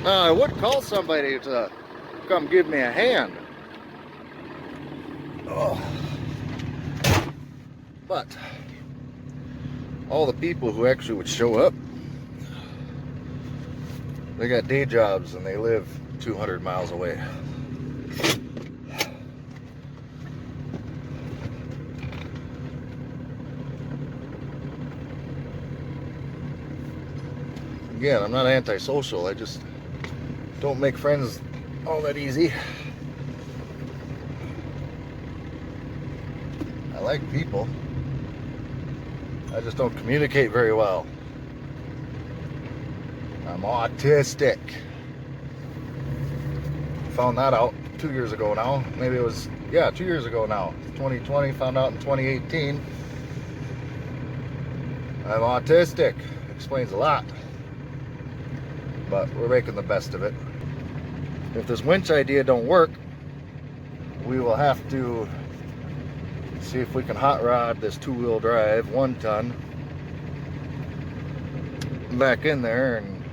I would call somebody to come give me a hand. Oh. But all the people who actually would show up, they got day jobs and they live 200 miles away. Again, I'm not antisocial, I just don't make friends all that easy. I like people, I just don't communicate very well. I'm autistic. Found that out 2 years ago now. Maybe it was, yeah, 2 years ago now. 2020, found out in 2018. I'm autistic. Explains a lot. But we're making the best of it. If this winch idea don't work, we will have to see if we can hot rod this 2-wheel drive 1 ton back in there and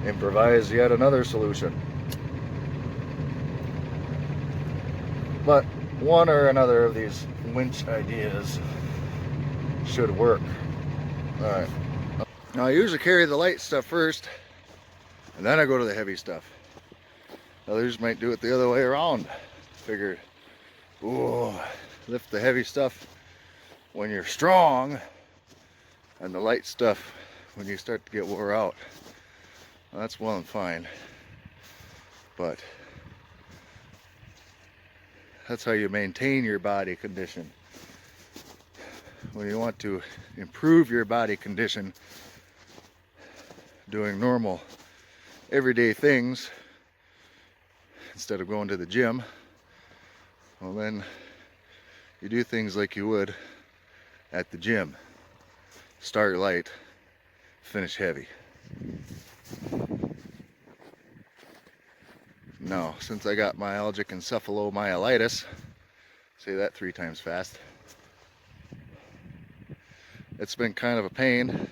improvise yet another solution. But one or another of these winch ideas should work. Alright. Now I usually carry the light stuff first, and then I go to the heavy stuff. Others might do it the other way around. Figured, ooh, lift the heavy stuff when you're strong, and the light stuff when you start to get wore out. Well, that's well and fine, but that's how you maintain your body condition. When you want to improve your body condition, doing normal everyday things instead of going to the gym, well then you do things like you would at the gym. Start light, finish heavy. Now, since I got myalgic encephalomyelitis, say that 3 times fast, it's been kind of a pain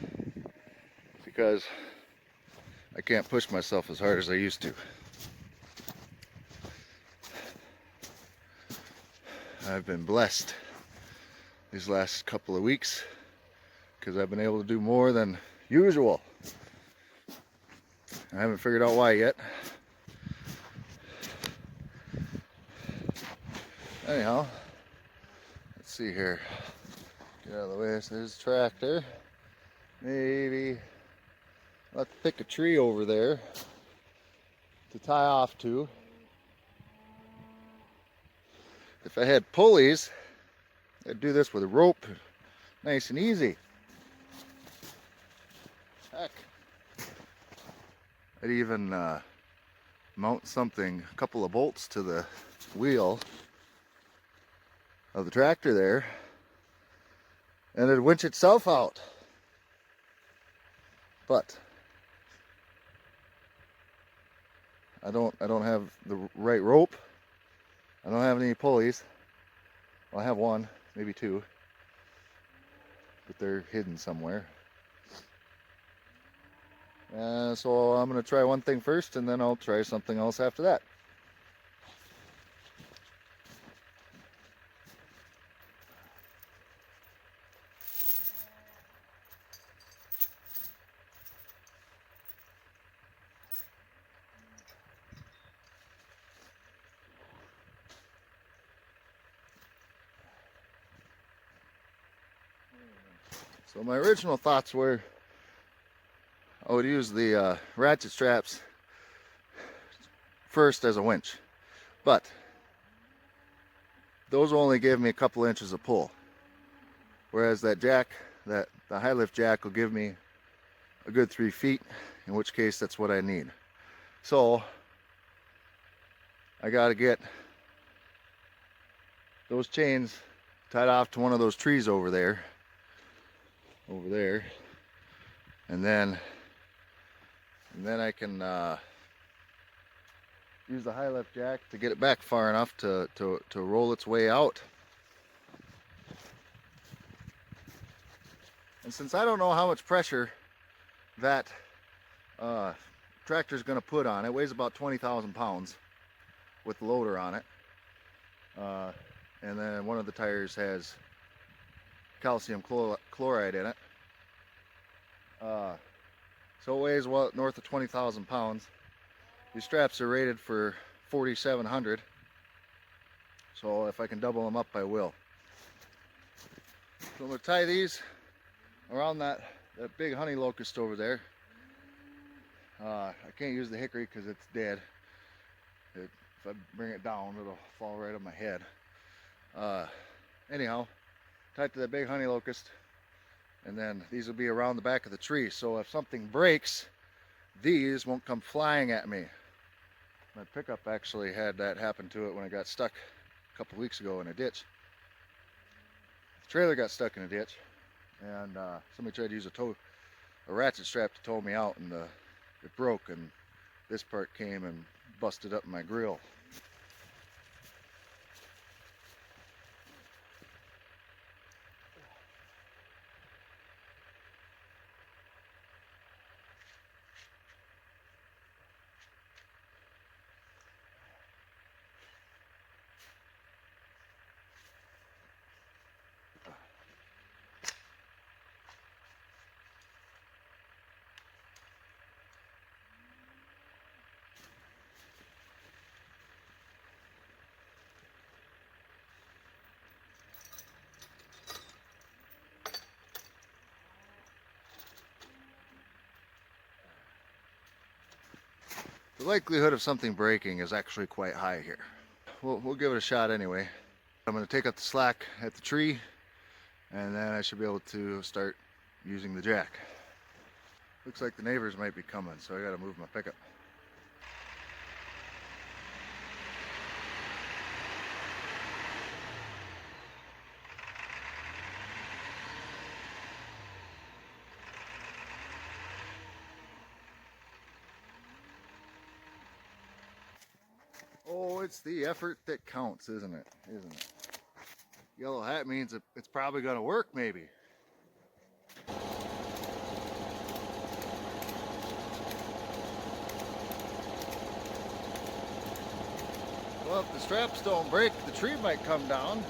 because I can't push myself as hard as I used to. I've been blessed these last couple of weeks because I've been able to do more than usual. I haven't figured out why yet. Anyhow, let's see here. Get out of the way. This is a tractor. Maybe I'll have to pick a tree over there to tie off to. If I had pulleys, I'd do this with a rope, nice and easy. Heck, I'd even mount something, a couple of bolts to the wheel of the tractor there, and it'd winch itself out. But I don't have the right rope. I don't have any pulleys. Well, I have one, maybe 2, but they're hidden somewhere. So I'm going to try one thing first, and then I'll try something else after that. So my original thoughts were I would use the ratchet straps first as a winch, but those only give me a couple inches of pull, whereas that jack, the high lift jack, will give me a good 3 feet, in which case that's what I need. So I got to get those chains tied off to one of those trees over there, and then I can use the high lift jack to get it back far enough to roll its way out. And since I don't know how much pressure that tractor's going to put on. It weighs about 20,000 pounds with the loader on it. And then one of the tires has calcium chloride in it. So it weighs well north of 20,000 pounds. These straps are rated for 4,700. So if I can double them up, I will. So I'm going to tie these around that big honey locust over there. I can't use the hickory because it's dead. If I bring it down, it'll fall right on my head. Anyhow, tied to that big honey locust, and then these will be around the back of the tree. So if something breaks, these won't come flying at me. My pickup actually had that happen to it when it got stuck a couple weeks ago in a ditch. The trailer got stuck in a ditch, and somebody tried to use a ratchet strap to tow me out, and it broke, and this part came and busted up my grill. The likelihood of something breaking is actually quite high here. We'll give it a shot anyway. I'm going to take out the slack at the tree, and then I should be able to start using the jack. Looks like the neighbors might be coming, so I got to move my pickup. Oh, it's the effort that counts, isn't it? Yellow hat means it's probably going to work, maybe. Well, if the straps don't break, the tree might come down.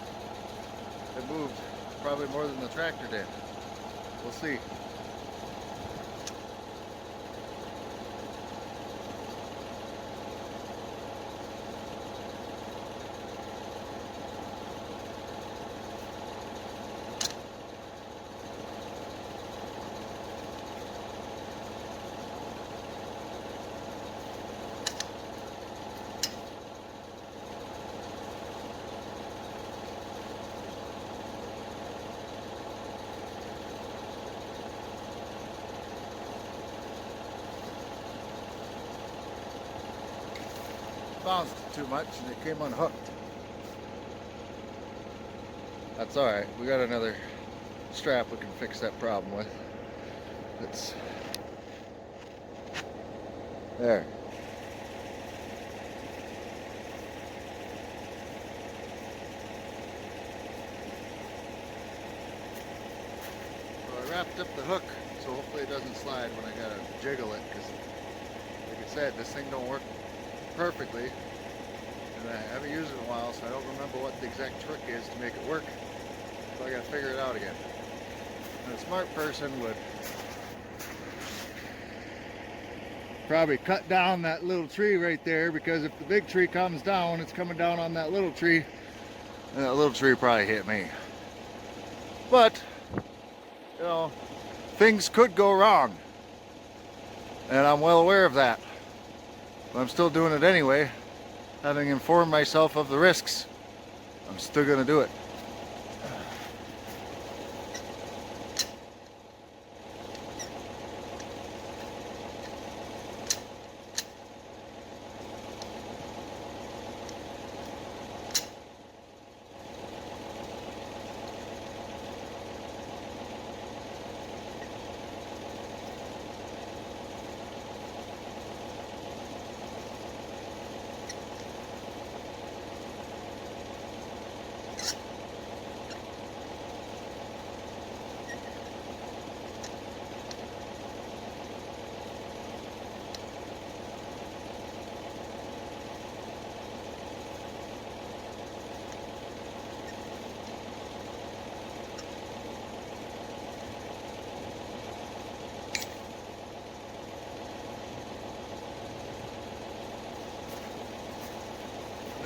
It moved probably more than the tractor did. We'll see. Bounced too much and it came unhooked. That's alright, we got another strap we can fix that problem with. It's there. So I wrapped up the hook so hopefully it doesn't slide when I gotta jiggle it, because like I said, this thing don't work perfectly, and I haven't used it in a while, so I don't remember what the exact trick is to make it work, so I gotta figure it out again. And a smart person would probably cut down that little tree right there, because if the big tree comes down, it's coming down on that little tree, and that little tree probably hit me. But you know, things could go wrong, and I'm well aware of that. But I'm still doing it anyway. Having informed myself of the risks, I'm still going to do it.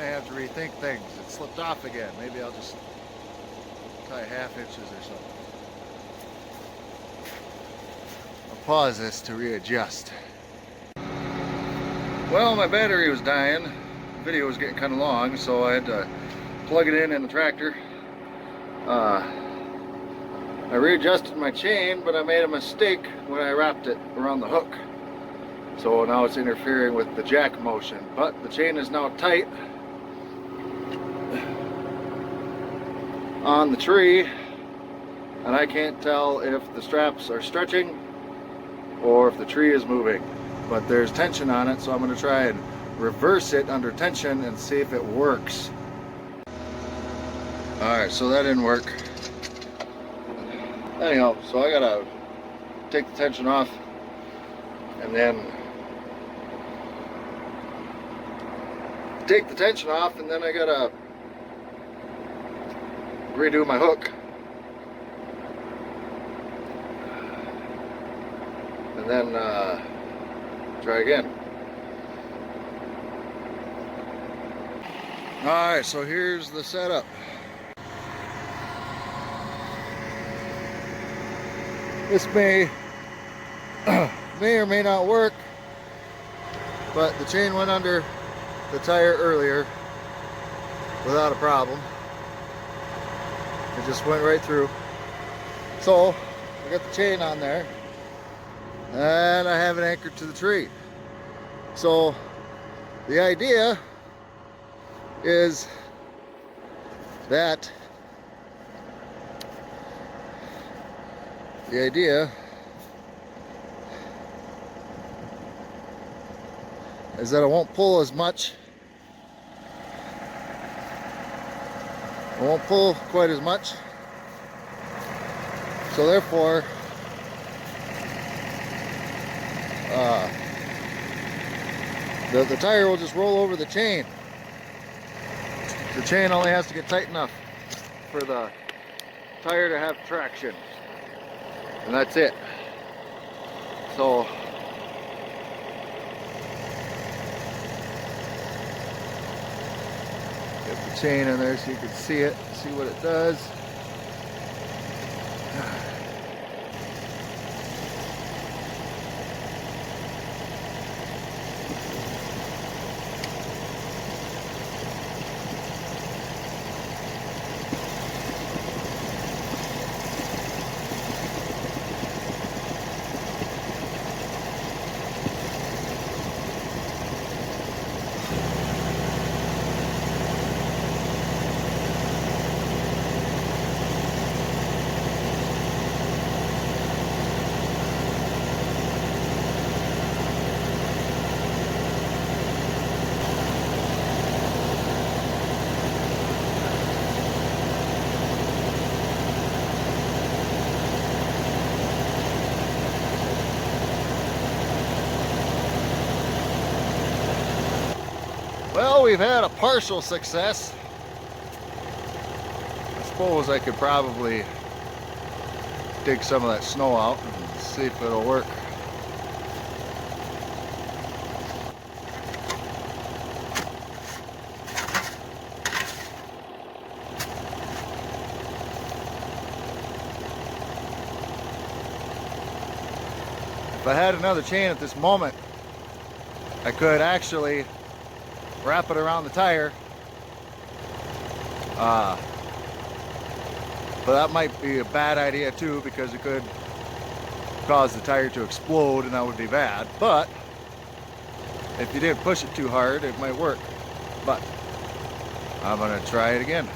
may have to rethink things. It slipped off again. Maybe I'll just tie 1/2 inches or something. I'll pause this to readjust. Well, my battery was dying. The video was getting kind of long, so I had to plug it in the tractor. I readjusted my chain, but I made a mistake when I wrapped it around the hook. So now it's interfering with the jack motion. But the chain is now tight on the tree, and I can't tell if the straps are stretching or if the tree is moving. But there's tension on it, so I'm going to try and reverse it under tension and see if it works. Alright, so that didn't work. Anyhow, so I gotta take the tension off and then I gotta redo my hook. And then try again. Alright, so here's the setup. This may or may not work, but the chain went under the tire earlier without a problem. It just went right through. So I got the chain on there and I have it anchored to the tree. So the idea is that it won't pull as much. It won't pull quite as much. So therefore, the tire will just roll over the chain. The chain only has to get tight enough for the tire to have traction. And that's it. So get the chain in there so you can see it, see what it does. Well, we've had a partial success. I suppose I could probably dig some of that snow out and see if it'll work. If I had another chain at this moment, I could actually wrap it around the tire, but that might be a bad idea too, because it could cause the tire to explode and that would be bad. But if you didn't push it too hard, it might work. But I'm gonna try it again.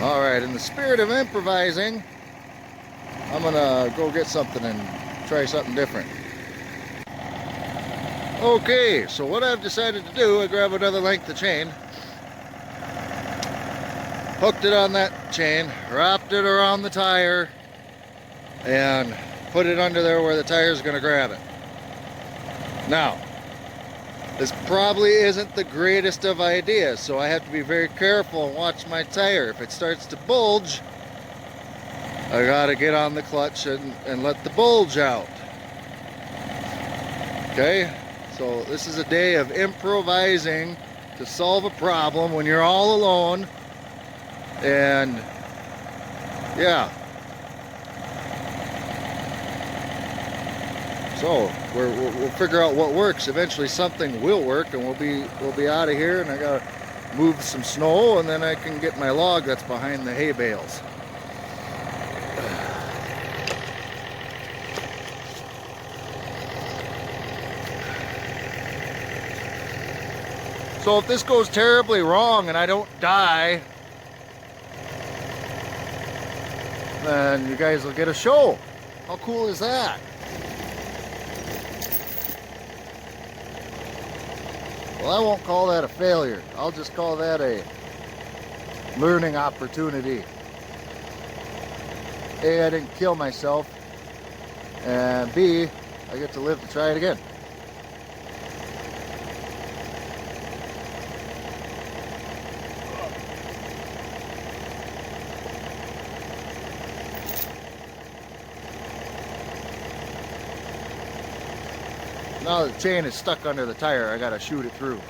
All right, in the spirit of improvising, I'm gonna go get something and try something different. Okay, so what I've decided to do, I grab another length of chain, hooked it on that chain, wrapped it around the tire, and put it under there where the tire is going to grab it. Now, this probably isn't the greatest of ideas, so I have to be very careful and watch my tire. If it starts to bulge, I gotta get on the clutch and let the bulge out. Okay, so this is a day of improvising to solve a problem when you're all alone. And yeah, so we'll figure out what works. Eventually something will work, and we'll be out of here. And I gotta move some snow, and then I can get my log that's behind the hay bales. So if this goes terribly wrong and I don't die, then you guys will get a show. How cool is that? Well, I won't call that a failure. I'll just call that a learning opportunity. A, I didn't kill myself, and B, I get to live to try it again. Now the chain is stuck under the tire, I gotta shoot it through.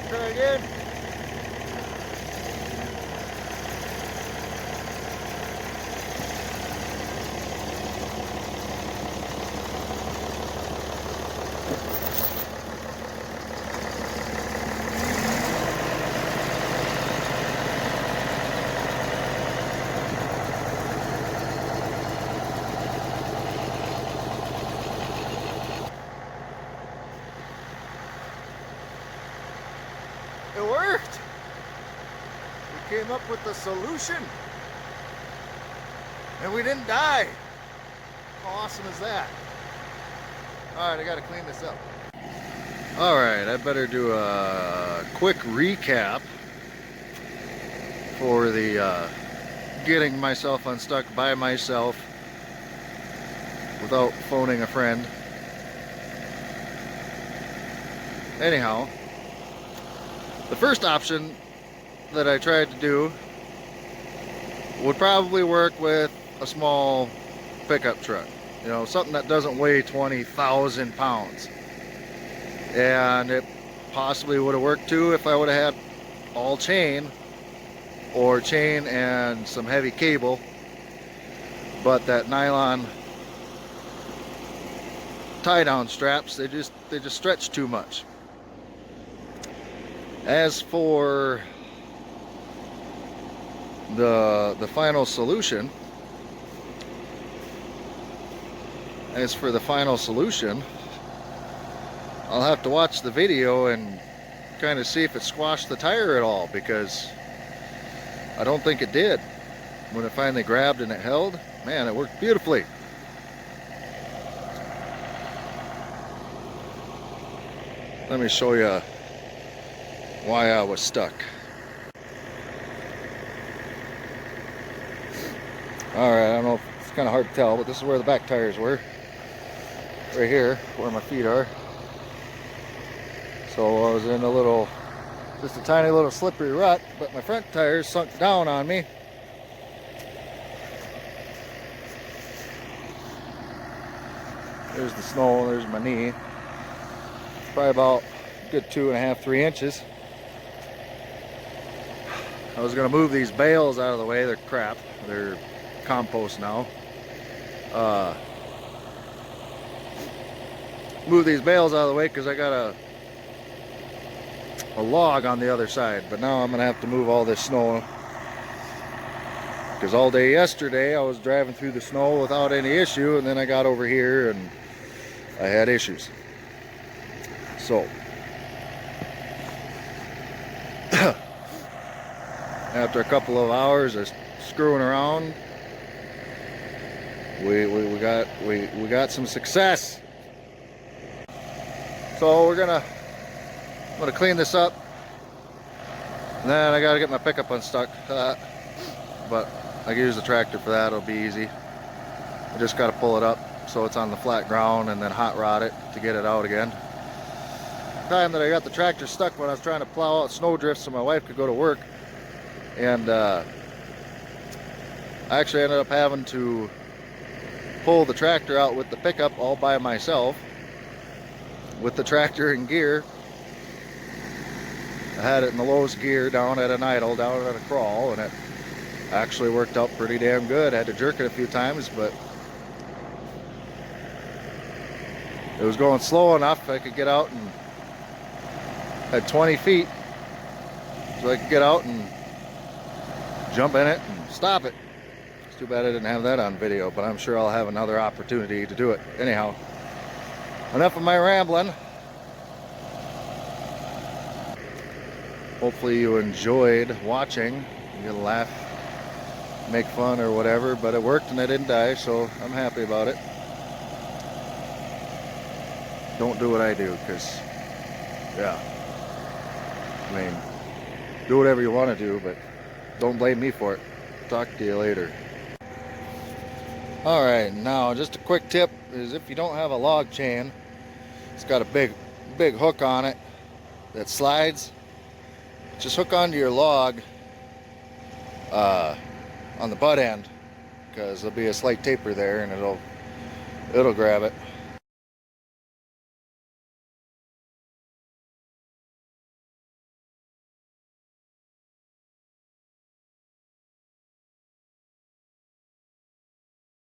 Try again. It worked! We came up with the solution! And we didn't die! How awesome is that? Alright, I gotta clean this up. Alright, I better do a quick recap for the getting myself unstuck by myself without phoning a friend. Anyhow, the first option that I tried to do would probably work with a small pickup truck, you know, something that doesn't weigh 20,000 pounds. And it possibly would have worked too if I would have had all chain, or chain and some heavy cable, but that nylon tie down straps, they just stretch too much. As for the final solution, I'll have to watch the video and kind of see if it squashed the tire at all, because I don't think it did. When it finally grabbed and it held, man, it worked beautifully. Let me show you why I was stuck. Alright, I don't know if it's kind of hard to tell, but this is where the back tires were. Right here, where my feet are. So I was in just a tiny little slippery rut, but my front tires sunk down on me. There's the snow, there's my knee. probably about a good 2.5, 3 inches. I was gonna move these bales out of the way. They're crap. They're compost now. Move these bales out of the way because I got a log on the other side. But now I'm gonna have to move all this snow, because all day yesterday I was driving through the snow without any issue, and then I got over here and I had issues. So after a couple of hours of screwing around, we got some success. So I'm gonna clean this up, and then I gotta get my pickup unstuck. But I can use the tractor for that. It'll be easy. I just gotta pull it up so it's on the flat ground, and then hot rod it to get it out again. The time that I got the tractor stuck when I was trying to plow out snowdrifts so my wife could go to work, and I actually ended up having to pull the tractor out with the pickup all by myself with the tractor in gear. I had it in the lowest gear, down at an idle, down at a crawl, and it actually worked out pretty damn good. I had to jerk it a few times, but it was going slow enough I could get out, and had 20 feet so I could get out and jump in it and stop it. It's too bad I didn't have that on video, but I'm sure I'll have another opportunity to do it. Anyhow, enough of my rambling. Hopefully you enjoyed watching. You'll laugh, make fun or whatever, but it worked and I didn't die, so I'm happy about it. Don't do what I do, because yeah, I mean, do whatever you want to do, but don't blame me for it. Talk to you later. Alright, now just a quick tip is, if you don't have a log chain, it's got a big hook on it that slides. Just hook onto your log on the butt end, because there'll be a slight taper there and it'll grab it.